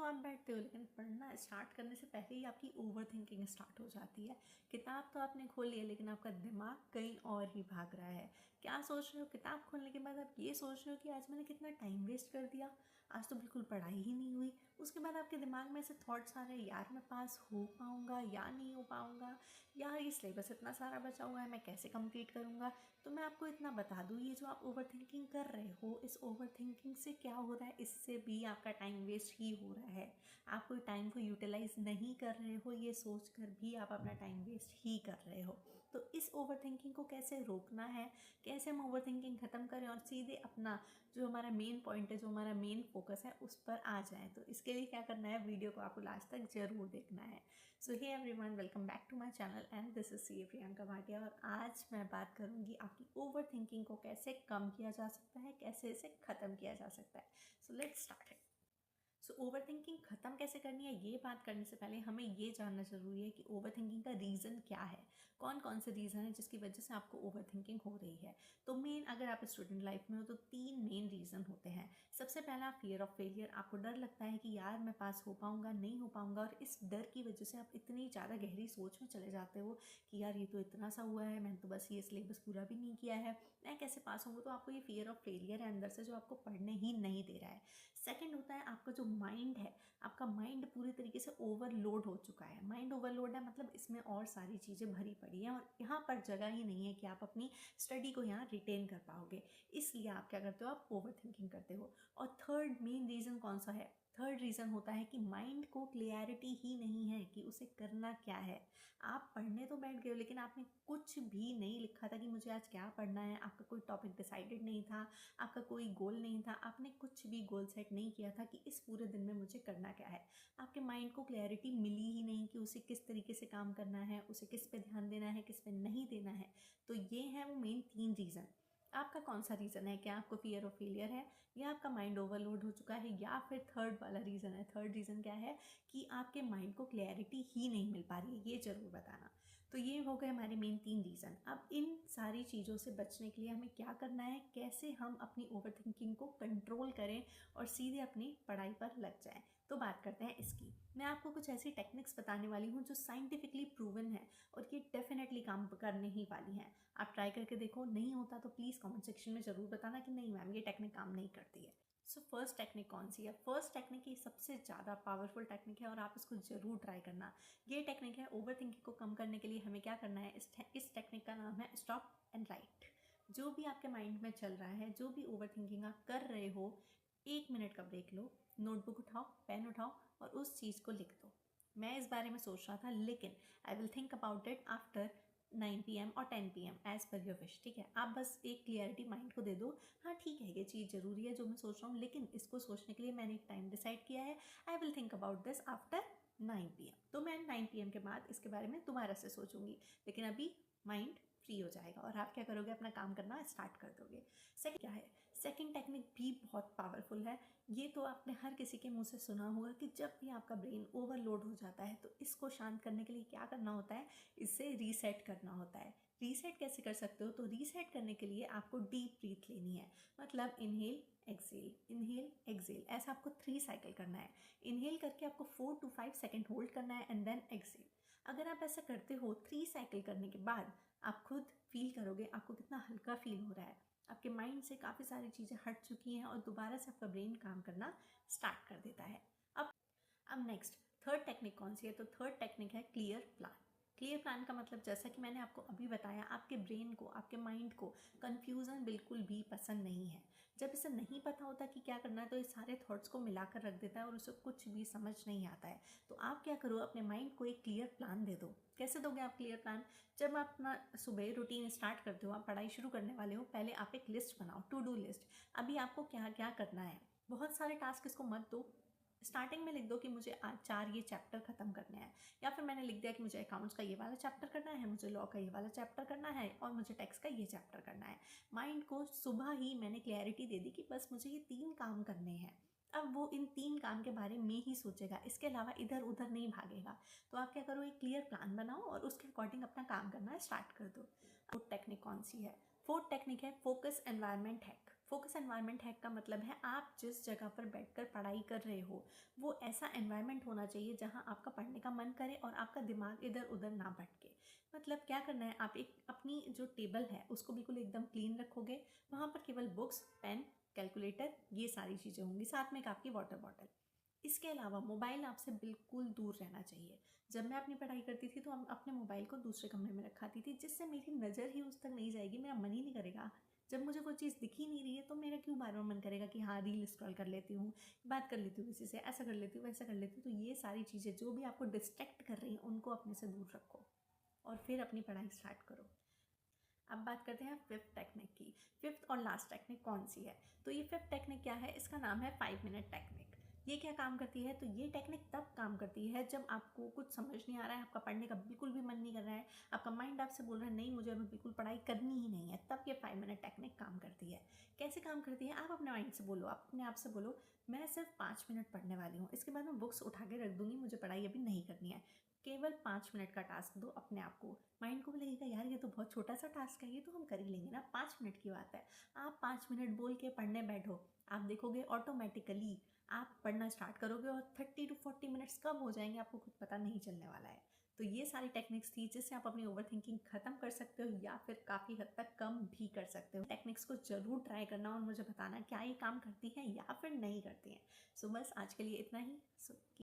आप बैठते हो, लेकिन पढ़ना स्टार्ट करने से पहले ही आपकी ओवर थिंकिंग स्टार्ट हो जाती है। किताब तो आपने खोल लिया, लेकिन आपका दिमाग कहीं और ही भाग रहा है। क्या सोच रहे हो? किताब खोलने के बाद आप ये सोच रहे हो कि आज मैंने कितना टाइम वेस्ट कर दिया, आज तो बिल्कुल पढ़ाई ही नहीं हुई। उसके बाद आपके दिमाग में ऐसे थॉट्स आ रहे हैं, यार मैं पास हो पाऊँगा या नहीं हो पाऊँगा, यार ये सिलेबस इतना सारा बचा हुआ है, मैं कैसे कंप्लीट करूँगा। तो मैं आपको इतना बता दूँ, ये जो आप ओवर थिंकिंग कर रहे हो, इस ओवर थिंकिंग से क्या हो रहा है, इससे भी आपका टाइम वेस्ट ही हो रहा है। आप कोई टाइम को यूटिलाइज नहीं कर रहे हो, ये सोच कर भी आप अपना टाइम वेस्ट ही कर रहे हो। तो इस ओवर थिंकिंग को कैसे रोकना है, कैसे हम ओवर थिंकिंग ख़त्म करें और सीधे अपना जो हमारा मेन पॉइंट है, जो हमारा मेन फोकस है, उस पर आ जाएं। तो इसके लिए क्या करना है, वीडियो को आपको लास्ट तक जरूर देखना है। So hey everyone, welcome back to my channel and this is C Priyanka Bhatia. और आज मैं बात करूंगी आपकी ओवर थिंकिंग को कैसे कम किया जा सकता है, कैसे इसे ख़त्म किया जा सकता है। सो लेट्स स्टार्ट है। सो ओवर थिंकिंग ख़त्म कैसे करनी है, ये बात करने से पहले हमें ये जानना ज़रूरी है कि ओवर थिंकिंग का रीज़न क्या है, कौन कौन से रीज़न है जिसकी वजह से आपको ओवर थिंकिंग हो रही है। तो मेन, अगर आप स्टूडेंट लाइफ में हो तो 3 मेन रीज़न होते हैं। सबसे पहला फियर ऑफ फेलियर, आपको डर लगता है कि यार मैं पास हो पाऊँगा नहीं हो पाऊँगा, और इस डर की वजह से आप इतनी ज़्यादा गहरी सोच में चले जाते हो कि यार ये तो इतना सा हुआ है, मैंने तो बस ये सिलेबस पूरा भी नहीं किया है, मैं कैसे पास होंगे। तो आपको ये फियर ऑफ फेलियर है अंदर से, जो आपको पढ़ने ही नहीं दे रहा है। सेकेंड होता है आपका जो माइंड है, आपका माइंड पूरी तरीके से ओवरलोड हो चुका है। माइंड ओवरलोड है मतलब इसमें और सारी चीज़ें भरी पड़ी हैं और यहाँ पर जगह ही नहीं है कि आप अपनी स्टडी को यहाँ रिटेन कर पाओगे। इसलिए आप क्या करते हो, आप ओवर थिंकिंग करते हो। और थर्ड मेन रीज़न कौन सा है? थर्ड रीज़न होता है कि माइंड को क्लियरिटी ही नहीं है कि उसे करना क्या है। आप पढ़ने तो बैठ गए हो, लेकिन आपने कुछ भी नहीं लिखा था कि मुझे आज क्या पढ़ना है। आपका कोई टॉपिक डिसाइडेड नहीं था, आपका कोई गोल नहीं था, आपने कुछ भी गोल सेट नहीं किया था कि इस पूरे दिन में मुझे करना क्या है। आपके माइंड को क्लैरिटी मिली ही नहीं कि उसे किस तरीके से काम करना है, उसे किस पे ध्यान देना है, किस पे नहीं देना है। तो ये है वो मेन 3 रीज़न। आपका कौन सा रीज़न है? क्या आपको फियर ऑफ फेलियर है, या आपका माइंड ओवरलोड हो चुका है, या फिर थर्ड वाला रीज़न है? थर्ड रीज़न क्या है कि आपके माइंड को क्लैरिटी ही नहीं मिल पा रही है, ये ज़रूर बताना। तो ये हो गए हमारे मेन 3 रीज़न। अब इन सारी चीज़ों से बचने के लिए हमें क्या करना है, कैसे हम अपनी ओवर थिंकिंग को कंट्रोल करें और सीधे अपनी पढ़ाई पर लग जाएं। तो बात करते हैं इसकी। मैं आपको कुछ ऐसी टेक्निक्स बताने वाली हूँ जो साइंटिफिकली प्रूवन है और ये डेफिनेटली काम करने ही वाली हैं। आप ट्राई करके देखो, नहीं होता तो प्लीज़ कमेंट सेक्शन में ज़रूर बताना कि नहीं मैम ये टेक्निक काम नहीं करती है। सो फर्स्ट टेक्निक कौन सी है? फर्स्ट टेक्निक ये सबसे ज़्यादा पावरफुल टेक्निक है और आप इसको ज़रूर ट्राई करना। ये टेक्निक है ओवर थिंकिंग को कम करने के लिए हमें क्या करना है। इस टेक्निक का नाम है स्टॉप एंड राइट। जो भी आपके माइंड में चल रहा है, जो भी ओवर थिंकिंग आप कर रहे हो, 1 मिनट का ब्रेक लो, नोटबुक उठाओ, पेन उठाओ और उस चीज़ को लिख दो। मैं इस बारे में सोच रहा था, लेकिन I will think about it after 9 PM और 10 PM as per your wish. ठीक है, आप बस एक क्लियरिटी माइंड को दे दो, हाँ ठीक है ये चीज़ ज़रूरी है जो मैं सोच रहा हूँ, लेकिन इसको सोचने के लिए मैंने एक टाइम डिसाइड किया है। आई will think about this after 9 PM। तो मैं 9 PM के बाद इसके बारे में दोबारा से सोचूंगी, लेकिन अभी माइंड फ्री हो जाएगा और आप क्या करोगे, अपना काम करना स्टार्ट कर दोगे। सेकंड क्या है? सेकंड टेक्निक भी बहुत पावरफुल है। ये तो आपने हर किसी के मुंह से सुना होगा कि जब भी आपका ब्रेन ओवरलोड हो जाता है तो इसको शांत करने के लिए क्या करना होता है, इसे रीसेट करना होता है। रीसेट कैसे कर सकते हो? तो रीसेट करने के लिए आपको डीप ब्रीथ लेनी है, मतलब इनहेल एक्सेल, ऐसा आपको 3 साइकिल करना है। इनहेल करके आपको 4 to 5 सेकेंड होल्ड करना है एंड देन एक्सेल। अगर आप ऐसा करते हो 3 साइकिल करने के बाद, आप खुद फील करोगे आपको कितना हल्का फील हो रहा है। आपके माइंड से काफ़ी सारी चीज़ें हट चुकी हैं और दोबारा से आपका ब्रेन काम करना स्टार्ट कर देता है। अब नेक्स्ट थर्ड टेक्निक कौन सी है? तो थर्ड टेक्निक है क्लियर प्लान। क्लियर प्लान का मतलब, जैसा कि मैंने आपको अभी बताया, आपके ब्रेन को, आपके माइंड को कन्फ्यूज़न बिल्कुल भी पसंद नहीं है। जब इसे नहीं पता होता कि क्या करना है तो ये सारे थॉट्स को मिलाकर रख देता है और उसे कुछ भी समझ नहीं आता है। तो आप क्या करो, अपने माइंड को एक क्लियर प्लान दे दो। कैसे दोगे आप क्लियर प्लान? जब आप अपना सुबह रूटीन स्टार्ट करते हो, आप पढ़ाई शुरू करने वाले हो, पहले आप एक लिस्ट बनाओ, टू डू लिस्ट। अभी आपको क्या क्या करना है। बहुत सारे टास्क इसको मत दो। स्टार्टिंग में लिख दो कि मुझे आज 4 ये चैप्टर खत्म करने हैं, या फिर मैंने लिख दिया कि मुझे अकाउंट्स का ये वाला चैप्टर करना है, मुझे लॉ का ये वाला चैप्टर करना है और मुझे टैक्स का ये चैप्टर करना है। माइंड को सुबह ही मैंने क्लैरिटी दे दी कि बस मुझे ये 3 काम करने हैं। अब वो इन 3 काम के बारे में ही सोचेगा, इसके अलावा इधर उधर नहीं भागेगा। तो आप क्या करो, एक क्लियर प्लान बनाओ और उसके अकॉर्डिंग अपना काम करना स्टार्ट कर दो। फोर्थ टेक्निक कौन सी है? फोर्थ टेक्निक है focus environment hack. Focus environment hack का मतलब है आप जिस जगह पर बैठकर पढ़ाई कर रहे हो वो ऐसा एनवायरनमेंट होना चाहिए जहाँ आपका पढ़ने का मन करे और आपका दिमाग इधर उधर ना भटके। मतलब क्या करना है, आप एक अपनी जो टेबल है उसको बिल्कुल एकदम क्लीन रखोगे, वहाँ पर केवल बुक्स, पेन, कैलकुलेटर, ये सारी चीज़ें होंगी, साथ में एक आपकी वाटर बॉटल। इसके अलावा मोबाइल आपसे बिल्कुल दूर रहना चाहिए। जब मैं अपनी पढ़ाई करती थी तो हम अपने मोबाइल को दूसरे कमरे में रखाती थी, जिससे मेरी नज़र ही उस तक नहीं जाएगी, मेरा मन ही नहीं करेगा। जब मुझे कोई चीज़ दिख ही नहीं रही है तो मेरा क्यों बार बार मन करेगा कि हाँ रील स्क्रॉल कर लेती हूँ, बात कर लेती हूँ किसी से, ऐसा कर लेती हूँ, वैसा कर लेती हूँ। तो ये सारी चीज़ें जो भी आपको डिस्ट्रैक्ट कर रही हैं उनको अपने से दूर रखो और फिर अपनी पढ़ाई स्टार्ट करो। अब बात करते हैं फिफ्थ टेक्निक की। फिफ्थ और लास्ट टेक्निक कौन सी है? तो ये फिफ्थ टेक्निक क्या है? इसका नाम है 5 मिनट टेक्निक। ये क्या काम करती है? तो ये टेक्निक तब काम करती है जब आपको कुछ समझ नहीं आ रहा है, आपका पढ़ने का बिल्कुल भी मन नहीं कर रहा है, आपका माइंड आपसे बोल रहा है नहीं मुझे अभी बिल्कुल पढ़ाई करनी ही नहीं है, तब ये 5 मिनट टेक्निक काम करती है। कैसे काम करती है? आप अपने माइंड से बोलो, आप अपने आप से बोलो मैं सिर्फ 5 मिनट पढ़ने वाली हूँ, इसके बाद मैं बुक्स उठा के रख दूंगी, मुझे पढ़ाई अभी नहीं करनी है। केवल 5 मिनट का टास्क दो अपने आप को। माइंड को भी लगेगा यार ये तो बहुत छोटा सा टास्क है, ये तो हम कर ही लेंगे ना, 5 मिनट की बात है। आप 5 मिनट बोल के पढ़ने बैठो, आप देखोगे ऑटोमेटिकली आप पढ़ना स्टार्ट करोगे और 30 to 40 मिनट्स कब हो जाएंगे आपको खुद पता नहीं चलने वाला है। तो ये सारी टेक्निक्स थी जिससे आप अपनी ओवर थिंकिंग खत्म कर सकते हो या फिर काफ़ी हद तक कम भी कर सकते हो। टेक्निक्स को जरूर ट्राई करना और मुझे बताना क्या ये काम करती हैं या फिर नहीं करती हैं। सो बस आज के लिए इतना ही। सो